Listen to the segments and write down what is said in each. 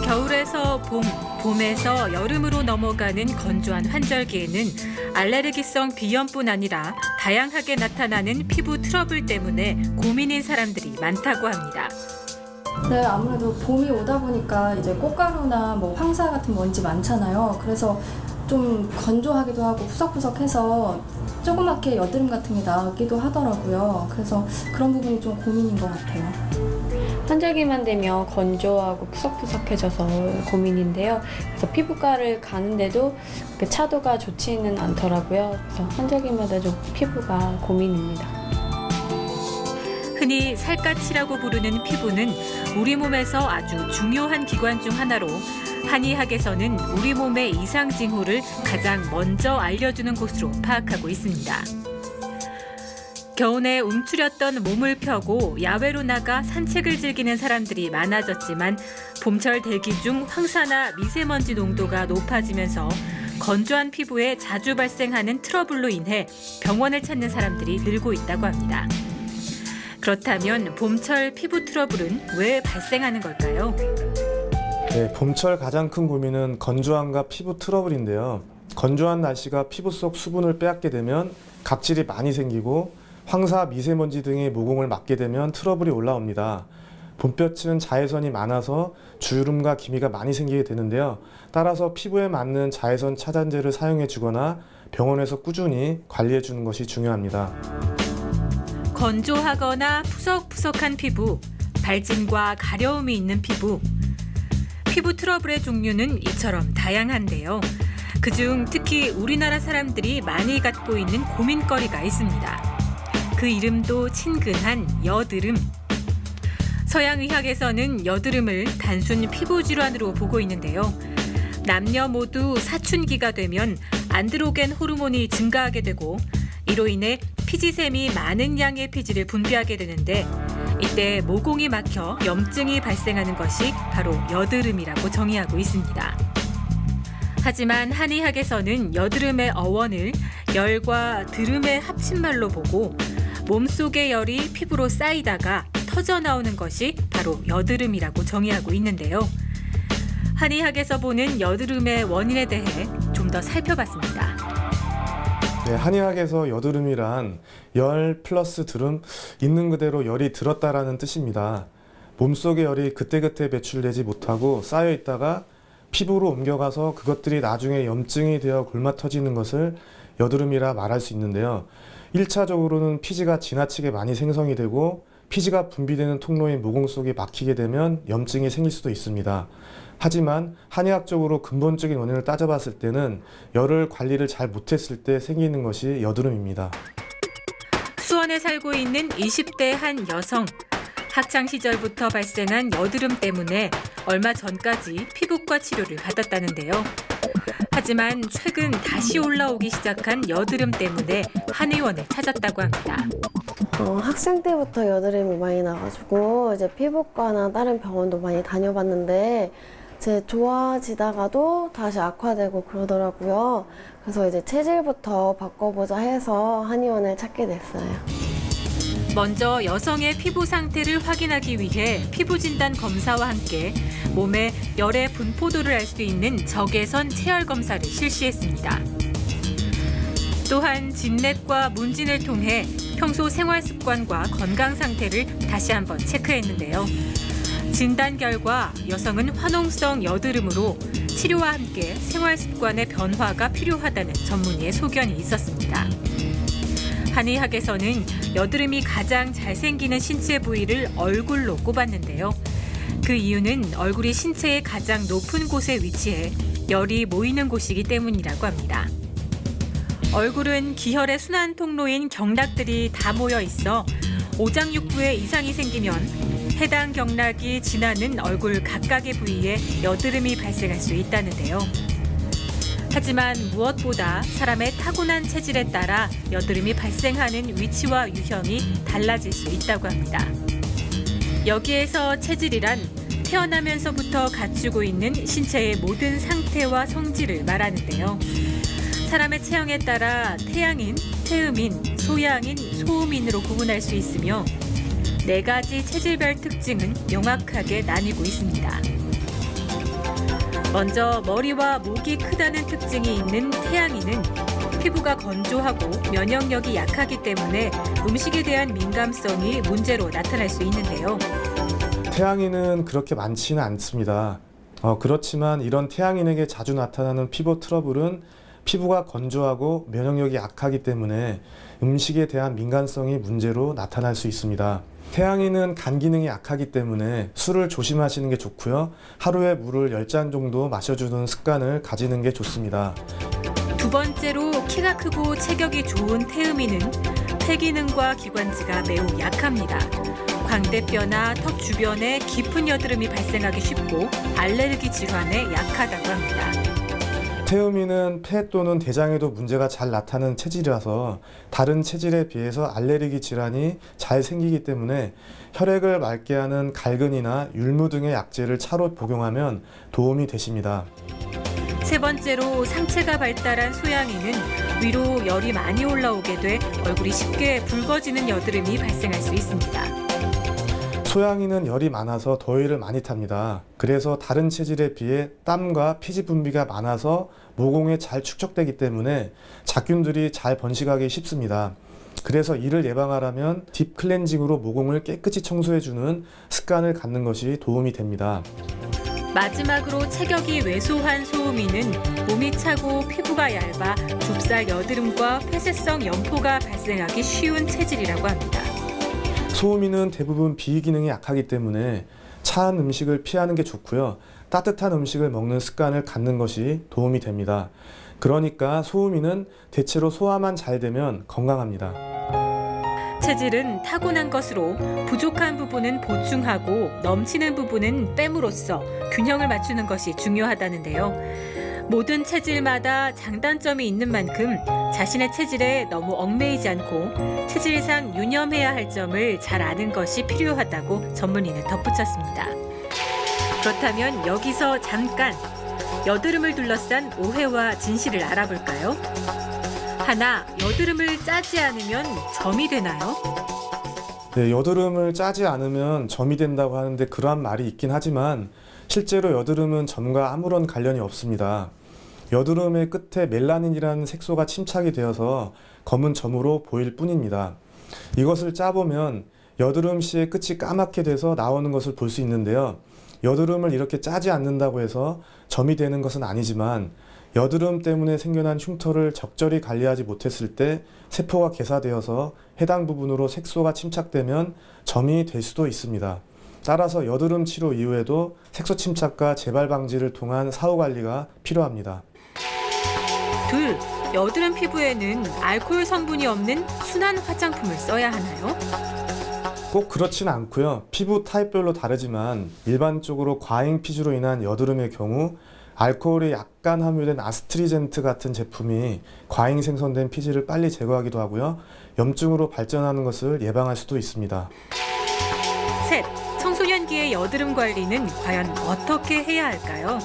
겨울에서 봄, 봄에서 여름으로 넘어가는 건조한 환절기에는 알레르기성 비염뿐 아니라 다양하게 나타나는 피부 트러블 때문에 고민인 사람들이 많다고 합니다. 네, 아무래도 봄이 오다 보니까 이제 꽃가루나 뭐 황사 같은 먼지 많잖아요. 그래서 좀 건조하기도 하고 푸석푸석해서 조그맣게 여드름 같은 게 나기도 하더라고요. 그래서 그런 부분이 좀 고민인 것 같아요. 환절기만 되면 건조하고 푸석푸석해져서 고민인데요. 그래서 피부과를 가는데도 그 차도가 좋지는 않더라고요. 그래서 환절기마다 좀 피부가 고민입니다. 흔히 살갗이라고 부르는 피부는 우리 몸에서 아주 중요한 기관 중 하나로 한의학에서는 우리 몸의 이상 징후를 가장 먼저 알려주는 곳으로 파악하고 있습니다. 겨우내 움츠렸던 몸을 펴고 야외로 나가 산책을 즐기는 사람들이 많아졌지만 봄철 대기 중 황사나 미세먼지 농도가 높아지면서 건조한 피부에 자주 발생하는 트러블로 인해 병원을 찾는 사람들이 늘고 있다고 합니다. 그렇다면 봄철 피부 트러블은 왜 발생하는 걸까요? 네, 봄철 가장 큰 고민은 건조함과 피부 트러블인데요. 건조한 날씨가 피부 속 수분을 빼앗게 되면 각질이 많이 생기고 황사, 미세먼지 등의 모공을 맞게 되면 트러블이 올라옵니다. 봄볕은 자외선이 많아서 주름과 기미가 많이 생기게 되는데요. 따라서 피부에 맞는 자외선 차단제를 사용해 주거나 병원에서 꾸준히 관리해 주는 것이 중요합니다. 건조하거나 푸석푸석한 피부, 발진과 가려움이 있는 피부. 피부 트러블의 종류는 이처럼 다양한데요. 그중 특히 우리나라 사람들이 많이 갖고 있는 고민거리가 있습니다. 그 이름도 친근한 여드름. 서양의학에서는 여드름을 단순 피부 질환으로 보고 있는데요. 남녀 모두 사춘기가 되면 안드로겐 호르몬이 증가하게 되고 이로 인해 피지샘이 많은 양의 피지를 분비하게 되는데 이때 모공이 막혀 염증이 발생하는 것이 바로 여드름이라고 정의하고 있습니다. 하지만 한의학에서는 여드름의 어원을 열과 드름의 합친말로 보고 몸속의 열이 피부로 쌓이다가 터져 나오는 것이 바로 여드름이라고 정의하고 있는데요. 한의학에서 보는 여드름의 원인에 대해 좀 더 살펴봤습니다. 네, 한의학에서 여드름이란 열 플러스 드름, 있는 그대로 열이 들었다라는 뜻입니다. 몸속의 열이 그때그때 배출되지 못하고 쌓여 있다가 피부로 옮겨가서 그것들이 나중에 염증이 되어 골마 터지는 것을 여드름이라 말할 수 있는데요. 1차적으로는 피지가 지나치게 많이 생성이 되고 피지가 분비되는 통로인 모공 속에 막히게 되면 염증이 생길 수도 있습니다. 하지만 한의학적으로 근본적인 원인을 따져봤을 때는 열을 관리를 잘 못했을 때 생기는 것이 여드름입니다. 수원에 살고 있는 20대 한 여성. 학창 시절부터 발생한 여드름 때문에 얼마 전까지 피부과 치료를 받았다는데요. 하지만 최근 다시 올라오기 시작한 여드름 때문에 한의원을 찾았다고 합니다. 학생 때부터 여드름이 많이 나가지고 이제 피부과나 다른 병원도 많이 다녀봤는데 이제 좋아지다가도 다시 악화되고 그러더라고요. 그래서 이제 체질부터 바꿔보자 해서 한의원을 찾게 됐어요. 먼저 여성의 피부 상태를 확인하기 위해 피부 진단 검사와 함께 몸의 열의 분포도를 알 수 있는 적외선 체열 검사를 실시했습니다. 또한 진넷과 문진을 통해 평소 생활 습관과 건강 상태를 다시 한번 체크했는데요. 진단 결과 여성은 화농성 여드름으로 치료와 함께 생활 습관의 변화가 필요하다는 전문의의 소견이 있었습니다. 한의학에서는 여드름이 가장 잘 생기는 신체 부위를 얼굴로 꼽았는데요. 그 이유는 얼굴이 신체의 가장 높은 곳에 위치해 열이 모이는 곳이기 때문이라고 합니다. 얼굴은 기혈의 순환 통로인 경락들이 다 모여 있어 오장육부에 이상이 생기면 해당 경락이 지나는 얼굴 각각의 부위에 여드름이 발생할 수 있다는데요. 하지만 무엇보다 사람의 타고난 체질에 따라 여드름이 발생하는 위치와 유형이 달라질 수 있다고 합니다. 여기에서 체질이란 태어나면서부터 갖추고 있는 신체의 모든 상태와 성질을 말하는데요. 사람의 체형에 따라 태양인, 태음인, 소양인, 소음인으로 구분할 수 있으며 4가지 체질별 특징은 명확하게 나뉘고 있습니다. 먼저 머리와 목이 크다는 특징이 있는 태양이는 피부가 건조하고 면역력이 약하기 때문에 음식에 대한 민감성이 문제로 나타날 수 있는데요. 태양인은 그렇게 많지는 않습니다. 그렇지만 이런 태양인에게 자주 나타나는 피부 트러블은 피부가 건조하고 면역력이 약하기 때문에 음식에 대한 민감성이 문제로 나타날 수 있습니다. 태양인은 간 기능이 약하기 때문에 술을 조심하시는 게 좋고요. 하루에 물을 10잔 정도 마셔주는 습관을 가지는 게 좋습니다. 두 번째로 키가 크고 체격이 좋은 태음인은 폐 기능과 기관지가 매우 약합니다. 광대뼈나 턱 주변에 깊은 여드름이 발생하기 쉽고 알레르기 질환에 약하다고 합니다. 태음인은 폐 또는 대장에도 문제가 잘 나타나는 체질이라서 다른 체질에 비해서 알레르기 질환이 잘 생기기 때문에 혈액을 맑게 하는 갈근이나 율무 등의 약재를 차로 복용하면 도움이 되십니다. 세 번째로 상체가 발달한 소양인은 위로 열이 많이 올라오게 돼 얼굴이 쉽게 붉어지는 여드름이 발생할 수 있습니다. 소양인은 열이 많아서 더위를 많이 탑니다. 그래서 다른 체질에 비해 땀과 피지 분비가 많아서 모공에 잘 축적되기 때문에 잡균들이 잘 번식하기 쉽습니다. 그래서 이를 예방하려면 딥 클렌징으로 모공을 깨끗이 청소해주는 습관을 갖는 것이 도움이 됩니다. 마지막으로 체격이 왜소한 소음인은 몸이 차고 피부가 얇아 좁쌀 여드름과 폐쇄성 염포가 발생하기 쉬운 체질이라고 합니다. 소음인은 대부분 비기능이 약하기 때문에 차은 음식을 피하는 게 좋고요. 따뜻한 음식을 먹는 습관을 갖는 것이 도움이 됩니다. 그러니까 소음인은 대체로 소화만 잘 되면 건강합니다. 체질은 타고난 것으로 부족한 부분은 보충하고 넘치는 부분은 뺨으로써 균형을 맞추는 것이 중요하다는데요. 모든 체질마다 장단점이 있는 만큼 자신의 체질에 너무 얽매이지 않고 체질상 유념해야 할 점을 잘 아는 것이 필요하다고 전문의는 덧붙였습니다. 그렇다면 여기서 잠깐 여드름을 둘러싼 오해와 진실을 알아볼까요? 하나, 여드름을 짜지 않으면 점이 되나요? 네, 여드름을 짜지 않으면 점이 된다고 하는데 그러한 말이 있긴 하지만 실제로 여드름은 점과 아무런 관련이 없습니다. 여드름의 끝에 멜라닌이라는 색소가 침착이 되어서 검은 점으로 보일 뿐입니다. 이것을 짜보면 여드름 씨의 끝이 까맣게 돼서 나오는 것을 볼 수 있는데요. 여드름을 이렇게 짜지 않는다고 해서 점이 되는 것은 아니지만 여드름 때문에 생겨난 흉터를 적절히 관리하지 못했을 때 세포가 개사되어서 해당 부분으로 색소가 침착되면 점이 될 수도 있습니다. 따라서 여드름 치료 이후에도 색소 침착과 재발 방지를 통한 사후 관리가 필요합니다. 둘, 여드름 피부에는 알코올 성분이 없는 순한 화장품을 써야 하나요? 꼭 그렇지는 않고요. 피부 타입별로 다르지만 일반적으로 과잉 피지로 인한 여드름의 경우 알코올이 약간 함유된 아스트리젠트 같은 제품이 과잉 생성된 피지를 빨리 제거하기도 하고요. 염증으로 발전하는 것을 예방할 수도 있습니다. 셋, 청소년기의 여드름 관리는 과연 어떻게 해야 할까요?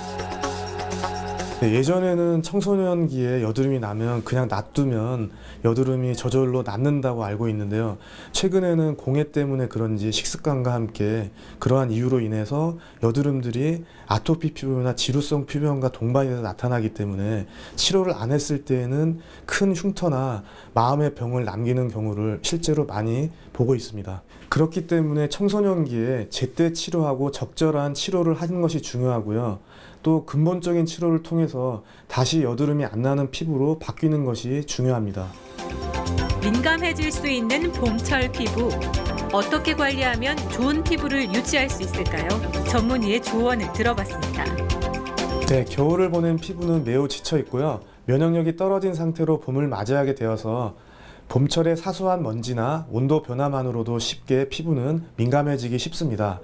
네, 예전에는 청소년기에 여드름이 나면 그냥 놔두면 여드름이 저절로 낫는다고 알고 있는데요. 최근에는 공해 때문에 그런지 식습관과 함께 그러한 이유로 인해서 여드름들이 아토피 피부나 지루성 피부염과 동반이 돼서 나타나기 때문에 치료를 안 했을 때에는 큰 흉터나 마음의 병을 남기는 경우를 실제로 많이 보고 있습니다. 그렇기 때문에 청소년기에 제때 치료하고 적절한 치료를 하는 것이 중요하고요. 또 근본적인 치료를 통해서 다시 여드름이 안 나는 피부로 바뀌는 것이 중요합니다. 민감해질 수 있는 봄철 피부. 어떻게 관리하면 좋은 피부를 유지할 수 있을까요? 전문의의 조언을 들어봤습니다. 네, 겨울을 보낸 피부는 매우 지쳐 있고요. 면역력이 떨어진 상태로 봄을 맞이하게 되어서 봄철의 사소한 먼지나 온도 변화만으로도 쉽게 피부는 민감해지기 쉽습니다.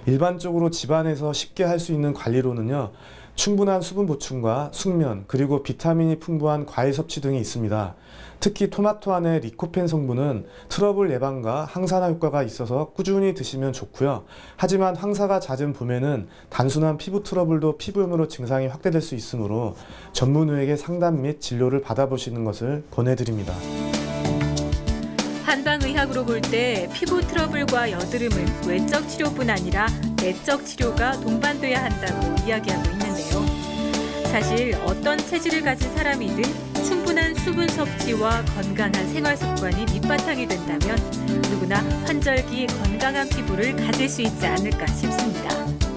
일반적으로 집안에서 쉽게 할 수 있는 관리로는요. 충분한 수분 보충과 숙면, 그리고 비타민이 풍부한 과일 섭취 등이 있습니다. 특히 토마토 안의 리코펜 성분은 트러블 예방과 항산화 효과가 있어서 꾸준히 드시면 좋고요. 하지만 황사가 잦은 봄에는 단순한 피부 트러블도 피부염으로 증상이 확대될 수 있으므로 전문의에게 상담 및 진료를 받아보시는 것을 권해드립니다. 한방의학으로 볼 때 피부 트러블과 여드름은 외적 치료뿐 아니라 내적 치료가 동반돼야 한다고 이야기하고 있는데요. 사실 어떤 체질을 가진 사람이든 충분한 수분 섭취와 건강한 생활 습관이 밑바탕이 된다면 누구나 환절기 건강한 피부를 가질 수 있지 않을까 싶습니다.